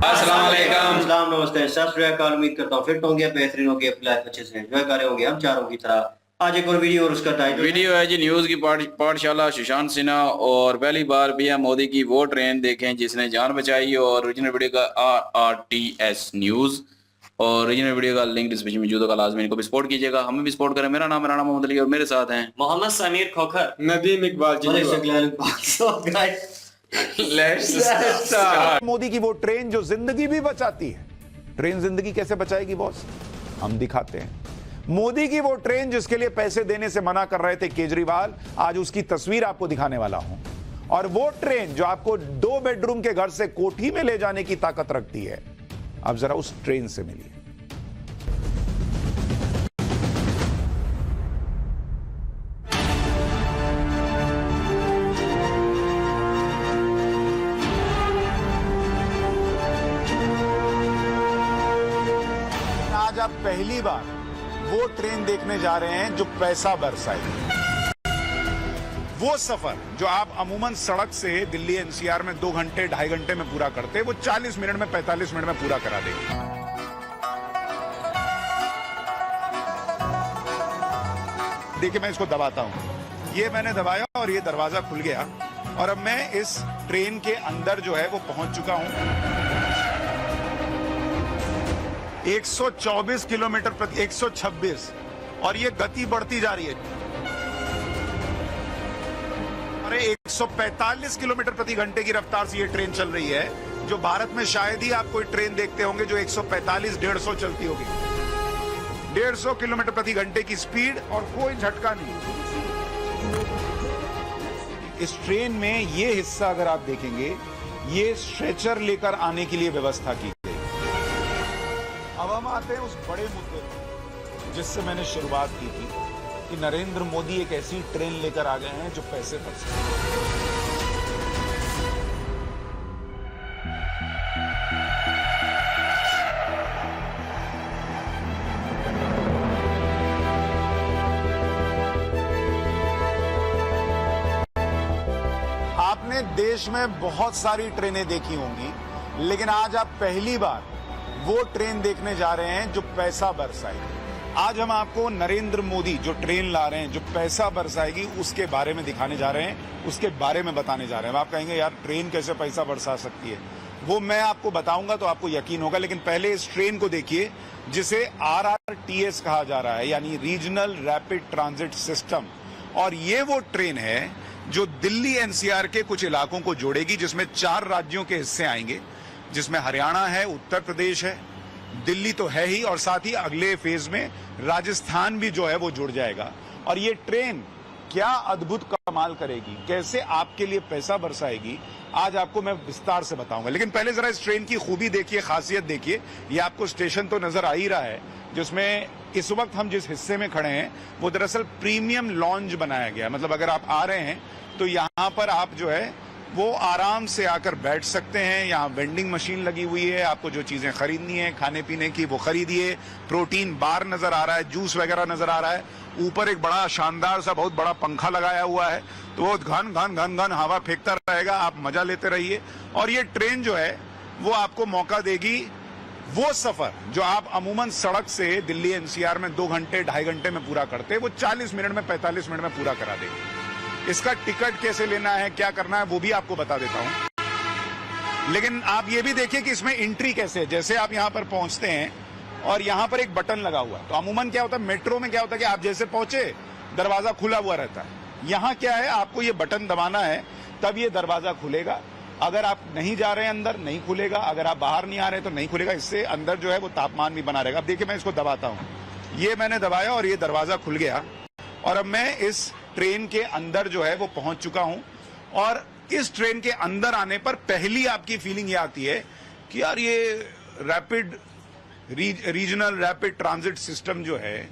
अस्सलाम वालेकुम। अस्सलाम, नमस्ते, सत श्री अकाल। उम्मीद करता हूँ फिट होंगे, बेहतरीन होंगे, अपनी लाइफ अच्छे से एंजॉय कर रहे होंगे हम चारों की तरह। आज एक और वीडियो और उसका टाइटल वीडियो है जी न्यूज की पाठशाला सुशांत सिन्हा और पहली बार पीएम मोदी की वो ट्रेन देखें जिसने जान बचाई। और ओरिजिनल वीडियो का RRTS न्यूज और ओरिजिनल वीडियो का लिंक डिस्क्रिप्शन में मौजूद होगा, लाजमी इनको भी सपोर्ट कीजिएगा, हमें भी सपोर्ट करें। मेरा नाम है राणा मोहम्मद अली और मेरे साथ हैं मोहम्मद समीर खोखर, नदीम इकबाल जी। Let's start. मोदी की वो ट्रेन जो जिंदगी भी बचाती है। ट्रेन जिंदगी कैसे बचाएगी बॉस, हम दिखाते हैं। मोदी की वो ट्रेन जिसके लिए पैसे देने से मना कर रहे थे केजरीवाल, आज उसकी तस्वीर आपको दिखाने वाला हूं। और वो ट्रेन जो आपको 2 बेडरूम के घर से कोठी में ले जाने की ताकत रखती है, अब जरा उस ट्रेन से मिलिए। आज आप पहली बार वो ट्रेन देखने जा रहे हैं जो पैसा बरसाएगी। वो सफर जो आप अमूमन सड़क से दिल्ली NCR में 2 घंटे 2.5 घंटे में पूरा करते हैं, वो 40 मिनट में 45 मिनट में पूरा करा देगी। देखिए, मैं इसको दबाता हूं, ये मैंने दबाया और ये दरवाजा खुल गया और अब मैं इस ट्रेन के अंदर जो है वो पहुंच चुका हूं। 124 किलोमीटर प्रति 126 और ये गति बढ़ती जा रही है। अरे 145 किलोमीटर प्रति घंटे की रफ्तार से ये ट्रेन चल रही है, जो भारत में शायद ही आप कोई ट्रेन देखते होंगे जो 145-150 चलती होगी। 150 किलोमीटर प्रति घंटे की स्पीड और कोई झटका नहीं। इस ट्रेन में ये हिस्सा अगर आप देखेंगे, ये स्ट्रेचर लेकर आने के लिए व्यवस्था की। अब हम आते हैं उस बड़े मुद्दे पर जिससे मैंने शुरुआत की थी कि नरेंद्र मोदी एक ऐसी ट्रेन लेकर आ गए हैं जो पैसे बचाए। आपने देश में बहुत सारी ट्रेनें देखी होंगी, लेकिन आज आप पहली बार वो ट्रेन देखने जा रहे हैं जो पैसा बरसाएगी। आज हम आपको नरेंद्र मोदी जो ट्रेन ला रहे हैं जो पैसा बरसाएगी, उसके बारे में दिखाने जा रहे हैं, उसके बारे में बताने जा रहे हैं। आप कहेंगे यार ट्रेन कैसे पैसा बरसा सकती है, वो मैं आपको बताऊंगा तो आपको यकीन होगा। लेकिन पहले इस ट्रेन को देखिए जिसे RRTS कहा जा रहा है, यानी रीजनल रैपिड ट्रांजिट सिस्टम। और ये वो ट्रेन है जो दिल्ली NCR के कुछ इलाकों को जोड़ेगी, जिसमें 4 राज्यों के हिस्से आएंगे, जिसमें हरियाणा है, उत्तर प्रदेश है, दिल्ली तो है ही, और साथ ही अगले फेज में राजस्थान भी जो है वो जुड़ जाएगा। और ये ट्रेन क्या अद्भुत कमाल करेगी, कैसे आपके लिए पैसा बरसाएगी, आज आपको मैं विस्तार से बताऊंगा। लेकिन पहले जरा इस ट्रेन की खूबी देखिए, खासियत देखिए। ये आपको स्टेशन तो नजर आ ही रहा है, जिसमें इस वक्त हम जिस हिस्से में खड़े हैं वो दरअसल प्रीमियम लॉन्ज बनाया गया। मतलब अगर आप आ रहे हैं तो यहाँ पर आप जो है वो आराम से आकर बैठ सकते हैं। यहाँ वेंडिंग मशीन लगी हुई है, आपको जो चीजें खरीदनी है खाने पीने की वो खरीदिए। प्रोटीन बार नजर आ रहा है, जूस वगैरह नजर आ रहा है। ऊपर एक बड़ा शानदार सा बहुत बड़ा पंखा लगाया हुआ है, तो वो घन घन घन घन हवा फेंकता रहेगा, आप मजा लेते रहिए। और ये ट्रेन जो है वो आपको मौका देगी वो सफर जो आप अमूमन सड़क से दिल्ली NCR में 2 घंटे 2.5 घंटे में पूरा करते हैं, वो 40 मिनट में 45 मिनट में पूरा करा देगी। इसका टिकट कैसे लेना है, क्या करना है, वो भी आपको बता देता हूं। लेकिन आप ये भी देखिए कि इसमें एंट्री कैसे है। जैसे आप यहां पर पहुंचते हैं और यहां पर एक बटन लगा हुआ है, तो अमूमन क्या होता है मेट्रो में, क्या होता है कि आप जैसे पहुंचे दरवाजा खुला हुआ रहता है। यहां क्या है, आपको ये बटन दबाना है तब ये दरवाजा खुलेगा। अगर आप नहीं जा रहे हैं अंदर, नहीं खुलेगा। अगर आप बाहर नहीं आ रहे तो नहीं खुलेगा। इससे अंदर जो है वो तापमान भी बना रहेगा। अब देखिए, मैं इसको दबाता हूं, ये मैंने दबाया और ये दरवाजा खुल गया और अब मैं इस ट्रेन के अंदर जो है वो पहुंच चुका हूं। और इस ट्रेन के अंदर आने पर पहली आपकी फीलिंग ये आती है कि यार ये rapid regional rapid transit system जो है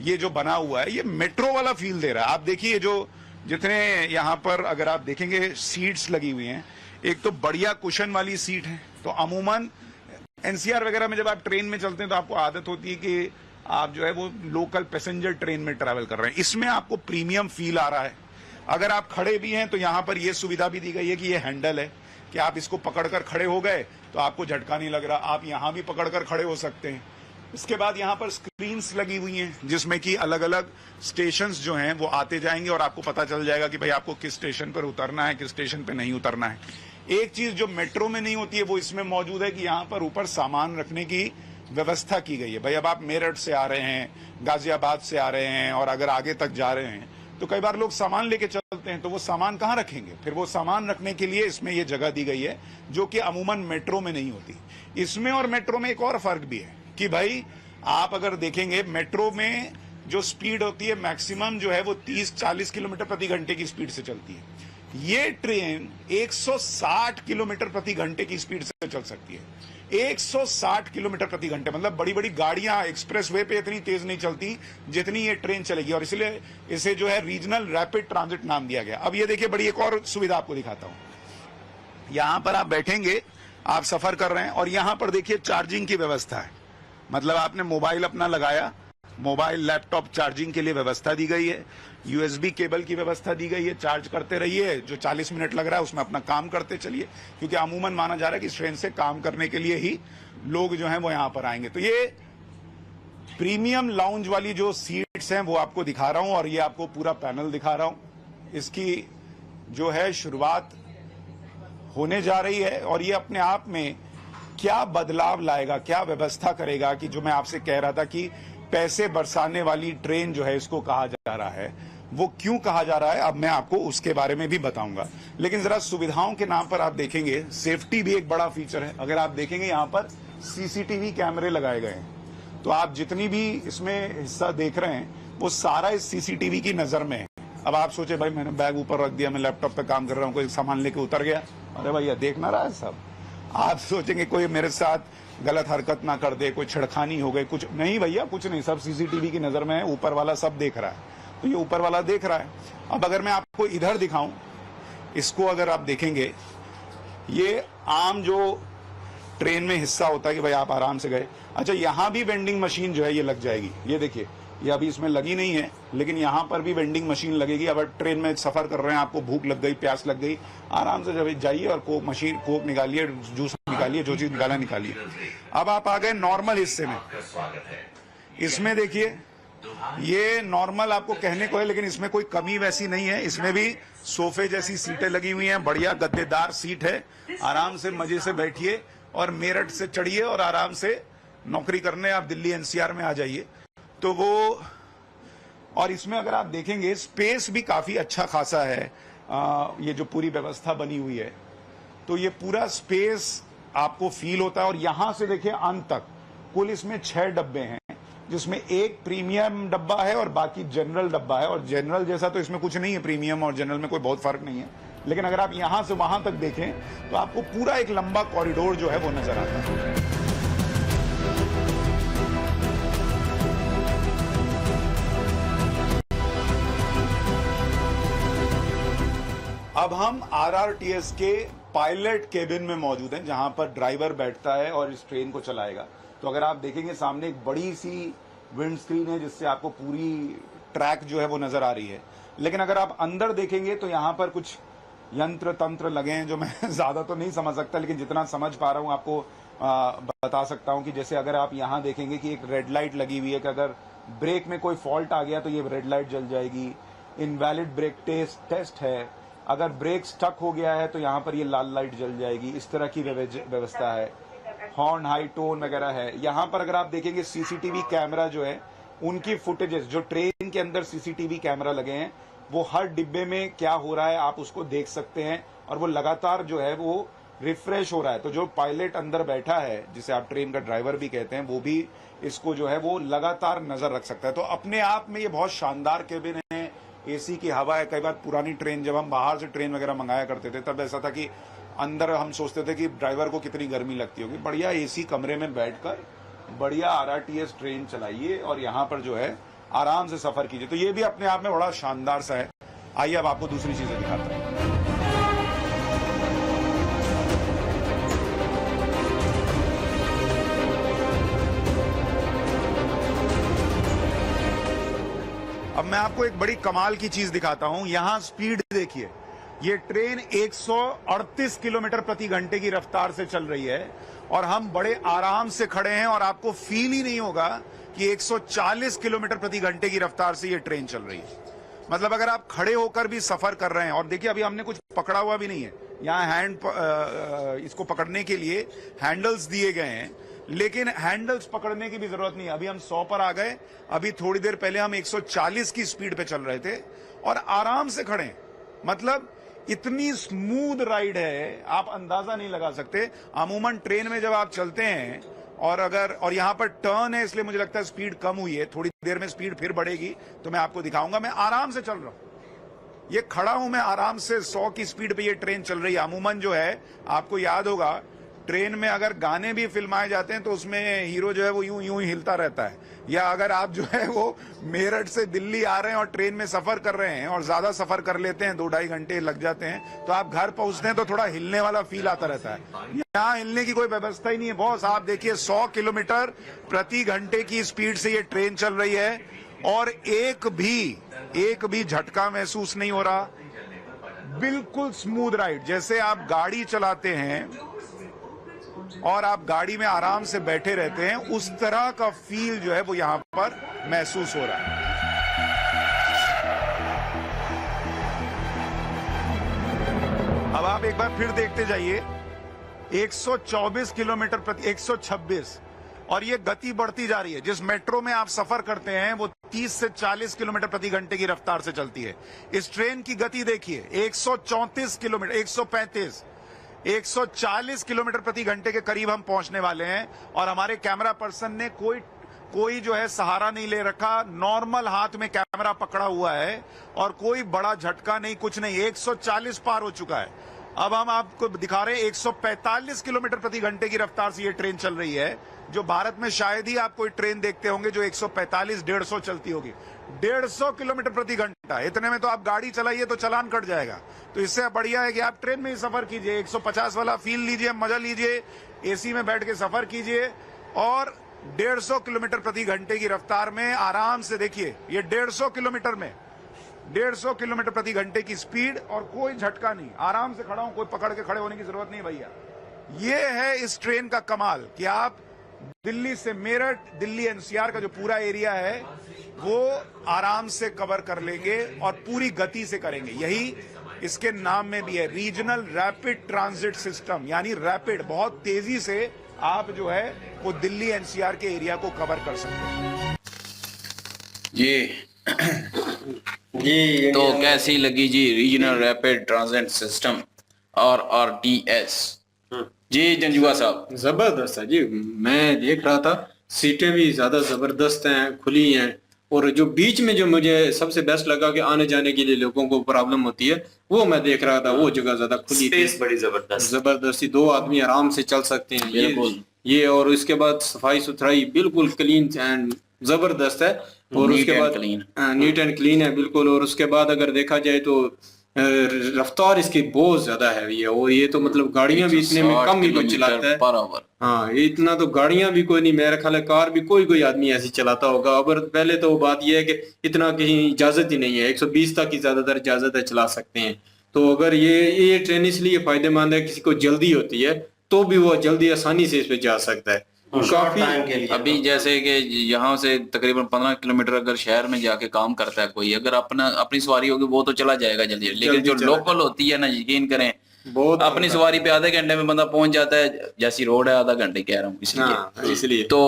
ये जो बना हुआ है, ये मेट्रो वाला फील दे रहा है। आप देखिए जो जितने यहां पर अगर आप देखेंगे सीट्स लगी हुई हैं, एक तो बढ़िया कुशन वाली सीट है। तो अमूमन NCR वगैरह में जब आप ट्रेन में चलते हैं तो आपको आदत होती है कि आप जो है वो लोकल पैसेंजर ट्रेन में ट्रैवल कर रहे हैं। इसमें आपको प्रीमियम फील आ रहा है। अगर आप खड़े भी हैं तो यहां पर यह सुविधा भी दी गई है कि ये हैंडल है, कि आप इसको पकड़कर खड़े हो गए तो आपको झटका नहीं लग रहा, आप यहां भी पकड़कर खड़े हो सकते हैं। इसके बाद यहाँ पर स्क्रीन्स लगी हुई हैं जिसमें कि अलग अलग स्टेशंस जो हैं वो आते जाएंगे और आपको पता चल जाएगा कि भाई आपको किस स्टेशन पर उतरना है, किस स्टेशन पर नहीं उतरना है। एक चीज जो मेट्रो में नहीं होती है वो इसमें मौजूद है कि यहाँ पर ऊपर सामान रखने की व्यवस्था की गई है। भाई अब आप मेरठ से आ रहे हैं, गाजियाबाद से आ रहे हैं और अगर आगे तक जा रहे हैं तो कई बार लोग सामान लेके चलते हैं, तो वो सामान कहाँ रखेंगे? फिर वो सामान रखने के लिए इसमें ये जगह दी गई है जो कि अमूमन मेट्रो में नहीं होती। इसमें और मेट्रो में एक और फर्क भी है कि भाई आप अगर देखेंगे मेट्रो में जो स्पीड होती है मैक्सिमम जो है वो 30-40 किलोमीटर प्रति घंटे की स्पीड से चलती है। ये ट्रेन 160 किलोमीटर प्रति घंटे की स्पीड से चल सकती है। 160 किलोमीटर प्रति घंटे, मतलब बड़ी बड़ी गाड़ियां एक्सप्रेस वे पे इतनी तेज नहीं चलती जितनी ये ट्रेन चलेगी, और इसलिए इसे जो है रीजनल रैपिड ट्रांजिट नाम दिया गया। अब ये देखिए बड़ी एक और सुविधा आपको दिखाता हूं। यहां पर आप बैठेंगे, आप सफर कर रहे हैं और यहां पर देखिए चार्जिंग की व्यवस्था है। मतलब आपने मोबाइल अपना लगाया, मोबाइल लैपटॉप चार्जिंग के लिए व्यवस्था दी गई है, यूएसबी केबल की व्यवस्था दी गई है, चार्ज करते रहिए, जो 40 मिनट लग रहा है उसमें अपना काम करते चलिए, क्योंकि अमूमन माना जा रहा है कि इस ट्रेन से काम करने के लिए ही लोग जो हैं वो यहां पर आएंगे। तो ये प्रीमियम लाउंज वाली जो सीट्स हैं वो आपको दिखा रहा हूं और ये आपको पूरा पैनल दिखा रहा हूं। इसकी जो है शुरुआत होने जा रही है और ये अपने आप में क्या बदलाव लाएगा, क्या व्यवस्था करेगा कि जो मैं आपसे कह रहा था कि पैसे बरसाने वाली ट्रेन जो है इसको कहा जा रहा है, वो क्यों कहा जा रहा है अब मैं आपको उसके बारे में भी बताऊंगा। लेकिन जरा सुविधाओं के नाम पर आप देखेंगे, सेफ्टी भी एक बड़ा फीचर है। अगर आप देखेंगे यहाँ पर सीसीटीवी कैमरे लगाए गए हैं, तो आप जितनी भी इसमें हिस्सा देख रहे हैं वो सारा इस सीसीटीवी की नजर में है। अब आप सोचे भाई मैंने बैग ऊपर रख दिया, मैं लैपटॉप पे काम कर रहा हूँ, कोई सामान लेके उतर गया, अरे भैया देख ना रहा है सब। आप सोचेंगे कोई मेरे साथ गलत हरकत ना कर दे, कोई छेड़खानी हो गई, कुछ नहीं भैया, कुछ नहीं, सब सीसीटीवी की नजर में है, ऊपर वाला सब देख रहा है। तो ये ऊपर वाला देख रहा है। अब अगर मैं आपको इधर दिखाऊं, इसको अगर आप देखेंगे, ये आम जो ट्रेन में हिस्सा होता है कि भाई आप आराम से गए। अच्छा, यहां भी वेंडिंग मशीन जो है ये लग जाएगी, ये देखिए, ये अभी इसमें लगी नहीं है लेकिन यहां पर भी वेंडिंग मशीन लगेगी। अब ट्रेन में सफर कर रहे हैं, आपको भूख लग गई, प्यास लग गई, आराम से जब जाइए और कोक निकालिए, जूस निकालिए, जो चीज निकाला निकालिए। अब आप आ गए नॉर्मल हिस्से में। इसमें देखिए ये नॉर्मल आपको कहने को है लेकिन इसमें कोई कमी वैसी नहीं है। इसमें भी सोफे जैसी सीटें लगी हुई हैं, बढ़िया गद्देदार सीट है, आराम से मजे से बैठिए और मेरठ से चढ़िए और आराम से नौकरी करने आप दिल्ली एनसीआर में आ जाइए। तो वो, और इसमें अगर आप देखेंगे स्पेस भी काफी अच्छा खासा है। ये जो पूरी व्यवस्था बनी हुई है तो ये पूरा स्पेस आपको फील होता है। और यहां से देखिए अंत तक कुल इसमें 6 डब्बे हैं, जिसमें एक प्रीमियम डब्बा है और बाकी जनरल डब्बा है। और जनरल जैसा तो इसमें कुछ नहीं है, प्रीमियम और जनरल में कोई बहुत फर्क नहीं है। लेकिन अगर आप यहां से वहां तक देखें तो आपको पूरा एक लंबा कॉरिडोर जो है वो नजर आता है। अब हम आरआरटीएस के पायलट केबिन में मौजूद हैं, जहां पर ड्राइवर बैठता है और इस ट्रेन को चलाएगा। तो अगर आप देखेंगे सामने एक बड़ी सी विंड स्क्रीन है जिससे आपको पूरी ट्रैक जो है वो नजर आ रही है। लेकिन अगर आप अंदर देखेंगे तो यहाँ पर कुछ यंत्र तंत्र लगे हैं जो मैं ज्यादा तो नहीं समझ सकता, लेकिन जितना समझ पा रहा हूँ आपको बता सकता हूँ कि जैसे अगर आप यहाँ देखेंगे कि एक रेड लाइट लगी हुई है कि अगर ब्रेक में कोई फॉल्ट आ गया तो ये रेड लाइट जल जाएगी। इनवैलिड ब्रेक टेस्ट है, अगर ब्रेक स्टक हो गया है तो यहाँ पर ये लाल लाइट जल जाएगी। इस तरह की व्यवस्था है। हॉर्न हाई टोन वगैरह है। यहाँ पर अगर आप देखेंगे सीसीटीवी कैमरा जो है उनकी फुटेजेस, जो ट्रेन के अंदर सीसीटीवी कैमरा लगे हैं वो हर डिब्बे में क्या हो रहा है आप उसको देख सकते हैं और वो लगातार जो है वो रिफ्रेश हो रहा है। तो जो पायलट अंदर बैठा है, जिसे आप ट्रेन का ड्राइवर भी कहते हैं, वो भी इसको जो है वो लगातार नजर रख सकता है। तो अपने आप में ये बहुत शानदार केबिन है। एसी की हवा है। कई बार पुरानी ट्रेन, जब हम बाहर से ट्रेन वगैरह मंगाया करते थे तब ऐसा था कि अंदर हम सोचते थे कि ड्राइवर को कितनी गर्मी लगती होगी। बढ़िया एसी कमरे में बैठकर बढ़िया आरआरटीएस ट्रेन चलाइए और यहाँ पर जो है आराम से सफर कीजिए। तो ये भी अपने आप में बड़ा शानदार सा है। आइए अब आपको दूसरी चीजें दिखाता हूँ। अब मैं आपको एक बड़ी कमाल की चीज दिखाता हूं। यहां स्पीड देखिए, ये ट्रेन 138 किलोमीटर प्रति घंटे की रफ्तार से चल रही है और हम बड़े आराम से खड़े हैं और आपको फील ही नहीं होगा कि 140 किलोमीटर प्रति घंटे की रफ्तार से ये ट्रेन चल रही है। मतलब अगर आप खड़े होकर भी सफर कर रहे हैं, और देखिए अभी हमने कुछ पकड़ा हुआ भी नहीं है, यहाँ इसको पकड़ने के लिए हैंडल्स दिए गए हैं, लेकिन हैंडल्स पकड़ने की भी जरूरत नहीं है। अभी हम 100 पर आ गए, अभी थोड़ी देर पहले हम 140 की स्पीड पे चल रहे थे और आराम से खड़े हैं। मतलब इतनी स्मूथ राइड है, आप अंदाजा नहीं लगा सकते। अमूमन ट्रेन में जब आप चलते हैं और यहाँ पर टर्न है, इसलिए मुझे लगता है स्पीड कम हुई है, थोड़ी देर में स्पीड फिर बढ़ेगी तो मैं आपको दिखाऊंगा। मैं आराम से चल रहा हूं, ये खड़ा हूं मैं आराम से, 100 की स्पीड पे ये ट्रेन चल रही है। अमूमन जो है, आपको याद होगा ट्रेन में अगर गाने भी फिल्माए जाते हैं तो उसमें हीरो जो है वो यूं यूं हिलता रहता है, या अगर आप जो है वो मेरठ से दिल्ली आ रहे हैं और ट्रेन में सफर कर रहे हैं और ज्यादा सफर कर लेते हैं, 2-2.5 घंटे लग जाते हैं, तो आप घर पहुंचते हैं तो थोड़ा हिलने वाला फील आता रहता है। यहाँ हिलने की कोई व्यवस्था ही नहीं है बॉस। आप देखिए 100 किलोमीटर प्रति घंटे की स्पीड से ये ट्रेन चल रही है और एक भी झटका महसूस नहीं हो रहा। बिल्कुल स्मूथ राइड, जैसे आप गाड़ी चलाते हैं और आप गाड़ी में आराम से बैठे रहते हैं, उस तरह का फील जो है वो यहां पर महसूस हो रहा है। अब आप एक बार फिर देखते जाइए, 124 किलोमीटर प्रति 126, और ये गति बढ़ती जा रही है। जिस मेट्रो में आप सफर करते हैं वो 30 से 40 किलोमीटर प्रति घंटे की रफ्तार से चलती है। इस ट्रेन की गति देखिए, 134 किलोमीटर, 135, 140 किलोमीटर प्रति घंटे के करीब हम पहुंचने वाले हैं। और हमारे कैमरा पर्सन ने कोई जो है सहारा नहीं ले रखा, नॉर्मल हाथ में कैमरा पकड़ा हुआ है और कोई बड़ा झटका नहीं, कुछ नहीं। 140 पार हो चुका है। अब हम आपको दिखा रहे हैं 145 किलोमीटर प्रति घंटे की रफ्तार से ये ट्रेन चल रही है, जो भारत में शायद ही आप कोई ट्रेन देखते होंगे जो 145-150 चलती होगी। 150 किलोमीटर प्रति घंटा, इतने में तो आप गाड़ी चलाइए तो चालान कट जाएगा। तो इससे बढ़िया है कि आप ट्रेन में ही सफर कीजिए, 150 वाला फील लीजिए, मजा लीजिए, एसी में बैठ के सफर कीजिए और 150 किलोमीटर प्रति घंटे की रफ्तार में आराम से देखिए। ये 150 किलोमीटर में 150 किलोमीटर प्रति घंटे की स्पीड और कोई झटका नहीं, आराम से खड़ा हूं, कोई पकड़ के खड़े होने की जरूरत नहीं भैया। ये है इस ट्रेन का कमाल कि आप दिल्ली से मेरठ, दिल्ली एनसीआर का जो पूरा एरिया है वो आराम से कवर कर लेंगे और पूरी गति से करेंगे। यही इसके नाम में भी है, रीजनल रैपिड ट्रांजिट सिस्टम, यानी रैपिड, बहुत तेजी से आप जो है वो दिल्ली एनसीआर के एरिया को कवर कर सकते हैं। जी तो कैसी लगी जी regional rapid transit system RRTS? जी जंजुआ साहब। जबरदस्त है जी, मैं देख रहा था, सीटें भी ज्यादा जबरदस्त हैं, खुली हैं, और जो बीच में जो मुझे सबसे बेस्ट लगा कि आने जाने के लिए लोगों को प्रॉब्लम होती है, वो मैं देख रहा था, वो जगह ज्यादा खुली, स्पेस बड़ी जबरदस्ती, 2 आदमी आराम से चल सकते हैं। बिल्कुल ये और उसके बाद सफाई सुथराई बिल्कुल क्लीन एंड जबरदस्त है, और उसके बाद नीट एंड क्लीन है बिल्कुल। और उसके बाद अगर देखा जाए तो रफ्तार इसकी बहुत ज्यादा है, और ये तो मतलब गाड़ियां भी इतने में कम ही कोई चलाता है पर आवर। हाँ, ये इतना तो गाड़ियां भी कोई नहीं, मेरा ख्याल है कार भी कोई आदमी ऐसी चलाता होगा। और पहले तो वो बात ये है कि इतना कहीं इजाजत ही नहीं है, 120 तक की ज्यादातर इजाजत है, चला सकते हैं। तो अगर ये ट्रेन इसलिए फायदेमंद है, किसी को जल्दी होती है तो भी वो जल्दी आसानी से इस पे जा सकता है काफी। अभी जैसे कि यहाँ से तकरीबन 15 किलोमीटर अगर शहर में जाके काम करता है कोई, अगर अपनी सवारी होगी वो तो चला जाएगा जल्दी, लेकिन जो लोकल होती है ना, यकीन करें बहुत अपनी सवारी पे आधे घंटे में बंदा पहुंच जाता है, जैसी रोड है आधा घंटे कह रहा हूँ इसलिए। तो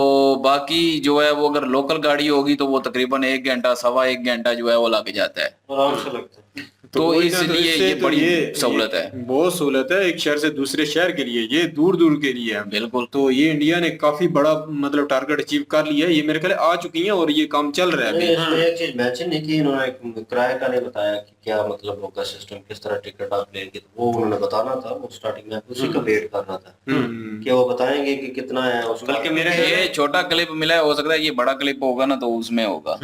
बाकी जो है वो अगर लोकल गाड़ी होगी तो वो तकरीबन 1 घंटा, 1.25 घंटा जो है वो लग जाता है, आराम से लगता है। तो इसलिए ये बड़ी सहूलत है, बहुत सहूलत है एक शहर से दूसरे शहर के लिए, ये दूर के लिए है। बिल्कुल। तो ये इंडिया ने काफी बड़ा मतलब टारगेट अचीव कर लिया है, ये मेरे ख्याल आ चुकी है और ये काम चल रहा है। इसमें एक चीज मेंशन नहीं की इन्होंने, किराए का नहीं बताया कि क्या मतलब होगा सिस्टम, किस तरह टिकट आप लेंगे, तो वो उन्होंने बताना था, वो स्टार्टिंग में उसी का वेट करना था कि वो बताएंगे कि कितना है उसका। बल्कि मेरा ये छोटा क्लिप मिला है, हो सकता है ये बड़ा क्लिप होगा ना तो उसमें होगा।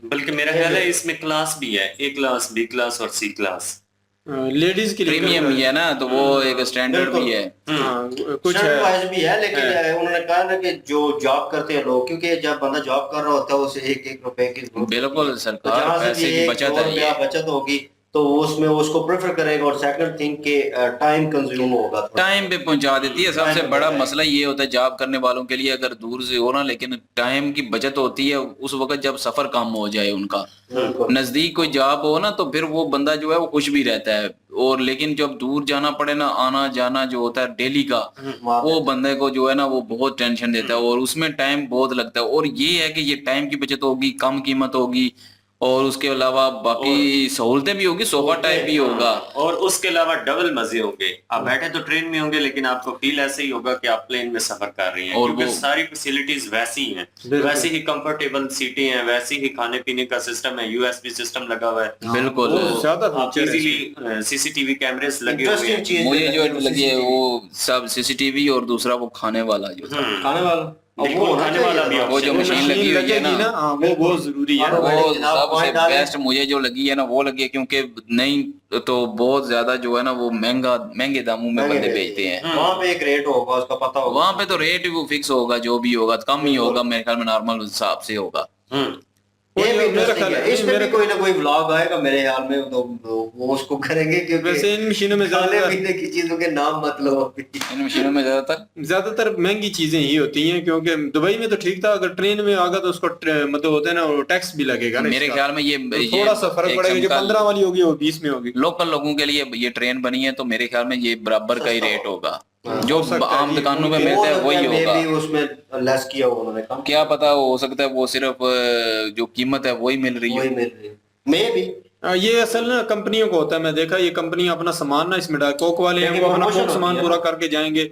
बल्कि मेरा ख्याल है इसमें क्लास भी है, A क्लास, B क्लास और C क्लास। लेडीज के लिए प्रीमियम ही है ना, तो वो एक स्टैंडर्ड भी है, कुछ स्टैंडर्ड वाइज भी है, लेकिन उन्होंने कहा ना कि जो जॉब करते हैं लोग, क्योंकि जब बंदा जॉब कर रहा होता है उसे 1-1 रुपए की बिल्कुल सरकार पैसे की बचत है, बचत होगी, तो उसमें उसको प्रेफर करेगा, और सेकंड थिंग के टाइम कंज्यूम होगा थोड़ा। टाइम पे पहुंचा देती है। सबसे टाइम पे बड़ा पहुंचाएगी। मसला ये होता है जॉब करने वालों के लिए, अगर दूर से हो ना, लेकिन टाइम की बचत होती है उस वक्त जब सफर कम हो जाए उनका। बिल्कुल। नजदीक कोई जॉब हो ना तो फिर वो बंदा जो है वो खुश भी रहता है, और लेकिन जब दूर जाना पड़े ना, आना जाना जो होता है डेली का, वहाँ वो पे- बंदे को जो है ना वो बहुत टेंशन देता है, और उसमें टाइम बहुत लगता है। और ये है कि ये टाइम की बचत होगी, कम कीमत होगी, और उसके अलावा बाकी सहूलतें भी होगी, सोफा टाइप भी होगा। और उसके अलावा डबल मजे होंगे। आप बैठे तो ट्रेन में होंगे, लेकिन आपको फील ऐसे ही होगा कि आप प्लेन में सफर कर रहे हैं, और क्योंकि वो- सारी फैसिलिटीज वैसी ही हैं, बिल्कुल। वैसी ही कंफर्टेबल सीटें हैं, वैसी ही खाने पीने का सिस्टम है, यूएसबी सिस्टम लगा हुआ है, बिल्कुल। बहुत ज्यादा आप फीचर है इजीली सीसीटीवी कैमरेस लगे हुए इंटरेस्टिंग हैं। चीज मुझे जो लगी लगी है CCTV। वो सब सीसीटीवी, और दूसरा वो खाने वाला जो था, खाने वाला, और बिल्कुल, वो होना खाने वाला चाहिए। भी वो जो option है। मशीन लगी हुई है लगेगी ना, हाँ, वो बहुत जरूरी है। हाँ, वो जनाब, सबसे पॉइंट डालें। बेस्ट मुझे जो लगी है ना वो लगी है, क्योंकि नहीं तो बहुत ज्यादा जो है ना वो महंगे दामों में बंदे बेचते हैं। वहाँ पे एक रेट होगा, उसका पता होगा। वहां पे तो रेट वो फिक्स होगा, जो भी होगा कम ही होगा, मेरे ख्याल में नॉर्मल हिसाब से होगा। ये कोई भी मेरा इंटरेस्टिंग ख्याल है। है, इसमें मेरा भी कोई ना कोई व्लॉग आएगा मेरे ख्याल में, तो वो उसको करेंगे, क्योंकि वैसे इन मशीनों में खाने ज्यादातर पीने की चीजों के नाम मत लो अभी। इन मशीनों में ज्यादातर महंगी चीजें ही होती हैं, क्योंकि दुबई में तो ठीक था, अगर ट्रेन में आगा तो उसको मतलब होता है ना, वो टैक्स भी लगेगा ना मेरे इसका। ख्याल में ये तो थोड़ा सा फर्क पड़ेगा, जो 15 वाली होगी वो 20 में होगी। लोकल लोगों के लिए ये ट्रेन बनी है, तो मेरे ख्याल में ये बराबर का ही रेट होगा, जो हो सकता है आम कि दुकानों पे उनके- मिलता है हो वही सकता है होगा। maybe उसमें लेस किया हो उन्होंने काम, क्या पता, हो सकता है वो सिर्फ जो कीमत है वही मिल रही वही हो। मिल रही है। मे भी ये असल ना कंपनियों को होता है, मैं देखा ये कंपनी अपना सामान ना इसमें डाल, कोक वाले हैं लेकिन वो अपना promotion कोक सामान होती है पूरा ना। करके जाएंगे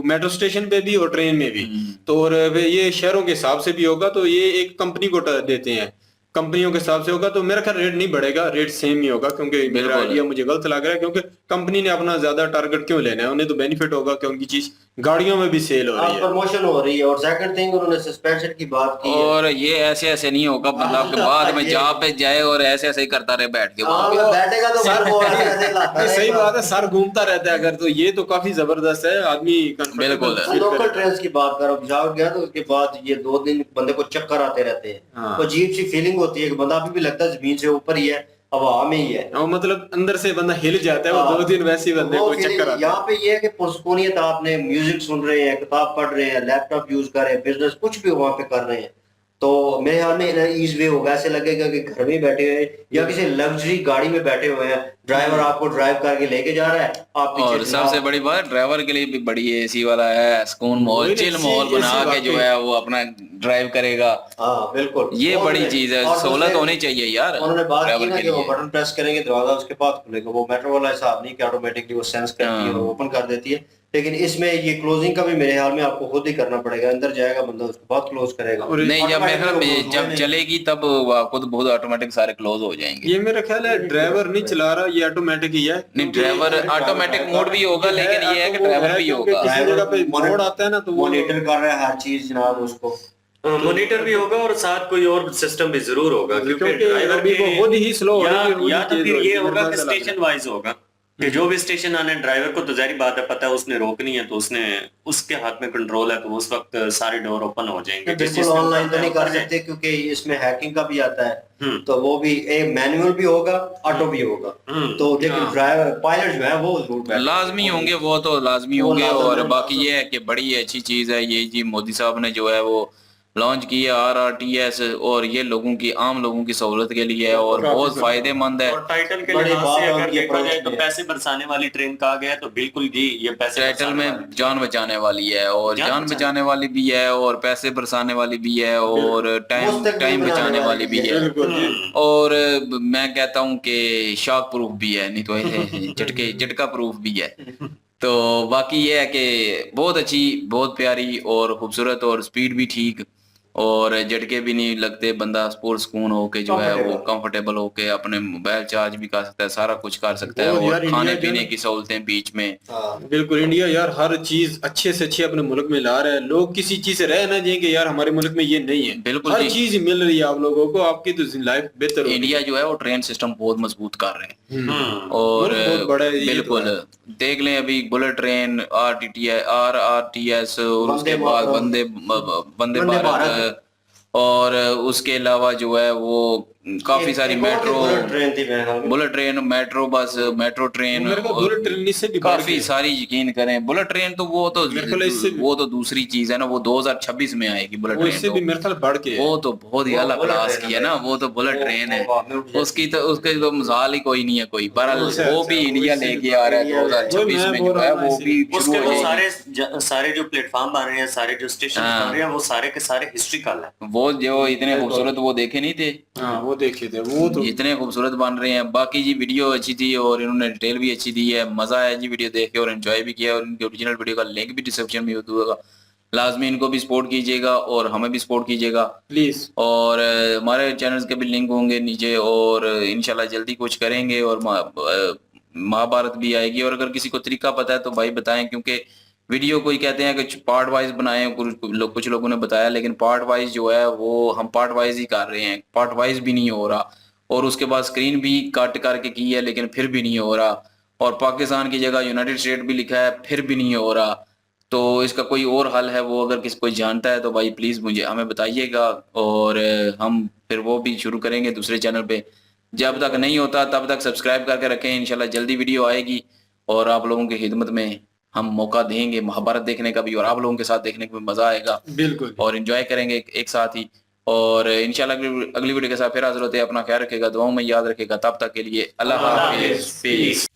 मेट्रो स्टेशन पे भी और ट्रेन में भी। तो और ये शहरों के हिसाब से भी होगा, तो ये एक कंपनी को देते हैं, कंपनियों के हिसाब से होगा, तो मेरा ख्याल रेट नहीं बढ़ेगा, रेट सेम ही होगा, क्योंकि मेरा बिल्कुल। आइडिया मुझे गलत लग रहा है, क्योंकि कंपनी ने अपना ज्यादा टारगेट क्यों लेना है, उन्हें तो बेनिफिट होगा कि उनकी चीज गाड़ियों में भी सेल हो रही है। प्रमोशन हो रही है। और सेकंड थिंग उन्होंने सस्पेंशन की बात की है। और ये ऐसे ऐसे नहीं होगा, मतलब के बाद में ये- जॉब पे जाए और ऐसे ऐसे ही करता रहे बैठ के हाँ, वहां पे। अगर बैठेगा तो सर फिर वो ऐसे लाता नहीं, सही रहेगा। बात है, सर घूमता रहता है अगर, तो ये तो काफी जबरदस्त है, आदमी बिल्कुल। लोकल ट्रेन की बात करो, जाओ गया तो उसके बाद ये 2 दिन बंदे को चक्कर आते रहते हैं। हाँ। तो अजीब सी फीलिंग होती है कि बंदा अभी भी लगता है जमीन से ऊपर ही है, हवा में ही है। और मतलब अंदर से बंदा हिल जाता है, वो हाँ। 2 दिन वैसे ही बंदे वो को feeling चक्कर आता यहाँ है। पे ये है कि पुरसकूनियत, आपने म्यूजिक सुन रहे हैं, किताब पढ़ रहे हैं, लैपटॉप यूज कर रहे हैं, बिजनेस कुछ भी वहां पे कर रहे हैं, तो मेरे ख्याल में ईज वे होगा। ऐसे लगेगा कि घर में बैठे हुए हैं या किसी लग्जरी गाड़ी में बैठे हुए हैं, ड्राइवर आपको ड्राइव करके लेके जा रहा है, आप पीछे और सबसे बड़ी बात, ड्राइवर के लिए भी बड़ी एसी वाला है, सुकून माहौल, वही चिल AC माहौल बना के वाकई। जो है वो अपना ड्राइव करेगा। हाँ बिल्कुल, ये और बड़ी उन्होंने- चीज है, और सहूलत दूसरे- होनी चाहिए यार उन्होंने बात की ड्राइवर ना के कि वो लिए। बटन प्रेस करेंगे दरवाजा उसके बाद खुलेगा, वो मेट्रो वाला हिसाब नहीं कि ऑटोमेटिकली वो सेंस करती है और ओपन कर देती है। लेकिन इसमें ये क्लोजिंग का भी मेरे ख्याल में आपको खुद ही करना पड़ेगा, अंदर जाएगा बंदा उसके बाद क्लोज करेगा। और नहीं, जब मेरे ख्याल में Automatically जब वो चलेगी तब वो खुद बहुत ऑटोमेटिक सारे क्लोज हो जाएंगे। ये मेरा ख्याल है ड्राइवर नहीं चला रहा, ये ऑटोमेटिक ही है। नहीं, ड्राइवर ऑटोमेटिक मोड भी होगा, लेकिन ये है कि ड्राइवर भी होगा। किसी जगह पे मोड़ आता है ना, तो वो मॉनिटर कर रहा है हर चीज जनाब उसको। मॉनिटर भी होगा और साथ कोई और सिस्टम भी जरूर होगा, क्योंकि क्योंकि ड्राइवर अभी वो खुद ही स्लो हो या, रही है, खुद या ही तो तेज फिर हो रही ये है, होगा मेरे कि को ऐसा लग स्टेशन वाइज होगा कि जो भी स्टेशन आने, ड्राइवर को तो जाहिर बात है पता है उसने रोकनी है, तो उसने उसके हाथ में कंट्रोल है, तो उस वक्त सारे डोर ओपन हो जाएंगे। जिस बिल्कुल चीज पे ऑनलाइन तो नहीं कर ऊपर है, सकते, क्योंकि इसमें हैकिंग का भी आता है, तो वो भी एक मैनुअल भी होगा, ऑटो भी होगा। तो लेकिन ड्राइवर पायलट जो है वो जरूर बैठे लाजमी होंगे, वो तो लाजमी वो होंगे। लाजमी और होंगे। बाकी ये है कि बड़ी अच्छी चीज है ये जी, मोदी साहब ने जो है वो लॉन्च की है RRTS, और ये लोगों की, आम लोगों की सहूलत के लिए है और बहुत फायदेमंद है। और टाइटल के बड़ी लिहाज से बात अगर होगी देखा जाए तो approach पैसे बरसाने वाली ट्रेन कहा गया है, तो बिल्कुल जी ये पैसे टाइटल बरसाने में वाली। जान बचाने वाली है, और जान जान बचाने वाली भी है, और पैसे बरसाने वाली भी है, और टाइम मुस्तकबिल बनाने बचाने वाली भी है। बिल्कुल जी। और मैं कहता हूँ कि शॉक प्रूफ भी है, नहीं तो झटका प्रूफ भी है। तो बाकी ये है कि बहुत अच्छी, बहुत प्यारी और खूबसूरत, और स्पीड भी ठीक, और झटके भी नहीं लगते, बंदा सुकून होके जो है वो कंफर्टेबल होके अपने मोबाइल चार्ज भी कर सकता है, सारा कुछ कर सकता है, बहुत यार, और इंडिया खाने जो पीने है- की सहूलतें बीच में। बिल्कुल, इंडिया यार हर चीज अच्छे से अच्छी अपने मुल्क में ला रहा है। लोग किसी चीज से रह ना जाएंगे यार, हमारे मुल्क में ये नहीं है, बिल्कुल हर जी। चीज मिल रही है आप लोगों को, आपकी तो लाइफ बेहतर होगी। इंडिया जो है वो ट्रेन सिस्टम बहुत मजबूत कर रहे हैं, और मुल्क बहुत बड़ा है, ये तो बिल्कुल है। देख लें अभी बुलेट ट्रेन, RRTS, और वंदे उसके बाद मातरम। वंदे वंदे भारत, और उसके अलावा जो है वो काफी सारी मेट्रो, बुलेट ट्रेन थी मेरे ख्याल में। Bullet train, metro bus, metro train, मेरे को बुलेट ट्रेन से भी बढ़ काफी के। सारी, यकीन करें बुलेट ट्रेन तो मेरे ख्याल इससे भी- वो तो दूसरी चीज है ना, वो 2026 में आएगी बुलेट वो ट्रेन इससे भी मेरे ख्याल बढ़ के है। वो तो बहुत ही वो अलग बुलेट क्लास ट्रेन की है है ना, भाई। वो तो बुलेट ट्रेन है, वो बाद में उठ जाए। उसकी तो मिसाल ही कोई नहीं है कोई। बहरहाल अच्छा, वो भी अच्छा, इंडिया वो लेके इससे आ रहा है इंडिया में- 2026 वो मैं में बोल जो रहा है हूँ ना वो इसीलिए। भी शुरू उसके हो जो जाएगी। सारे जो प्लेटफॉर्म बन रहे हैं, सारे जो स्टेशन हाँ। बन रहे हैं, वो सारे के सारे हिस्ट्रिकल है। वो जो इतने खूबसूरत वो देखे नहीं थे, हाँ वो देखे थे वो तो। इतने खूबसूरत बन रहे हैं। बाकी जी वीडियो अच्छी थी और इन्होंने डिटेल भी अच्छी दी है, मजा आया जी वीडियो देख के और एंजॉय भी किया। और इनके ओरिजिनल वीडियो का लिंक भी डिस्क्रिप्शन में होगा, लाजमी इनको भी सपोर्ट कीजिएगा और हमें भी सपोर्ट कीजिएगा। प्लीज और हमारे चैनल्स के भी लिंक होंगे नीचे, और इंशाल्लाह जल्दी कुछ करेंगे और महाभारत भी आएगी। और अगर किसी को तरीका पता है तो भाई बताएं, क्योंकि वीडियो कोई कहते हैं कि पार्ट वाइज बनाएं, कुछ लोगों ने बताया, लेकिन पार्ट वाइज जो है वो हम पार्ट वाइज ही कर रहे हैं, पार्ट वाइज भी नहीं हो रहा। और उसके बाद स्क्रीन भी कट करके की है लेकिन फिर भी नहीं हो रहा, और पाकिस्तान की जगह यूनाइटेड स्टेट भी लिखा है फिर भी नहीं हो रहा। तो इसका कोई और हल है, वो अगर किसी कोई जानता है तो भाई प्लीज मुझे हमें बताइएगा, और हम फिर वो भी शुरू करेंगे दूसरे चैनल पे। जब तक नहीं होता तब तक सब्सक्राइब करके रखें, इंशाल्लाह जल्दी वीडियो आएगी और आप लोगों की खिदमत में हम मौका देंगे महाभारत देखने का भी, और आप लोगों के साथ देखने का भी मजा आएगा बिल्कुल। और एंजॉय करेंगे एक साथ ही। और इंशाल्लाह अगली वीडियो के साथ फिर हाजिर होते हैं। अपना ख्याल रखेगा, दुआओं में याद रखेगा। तब तक के लिए अल्लाह हाफिज़।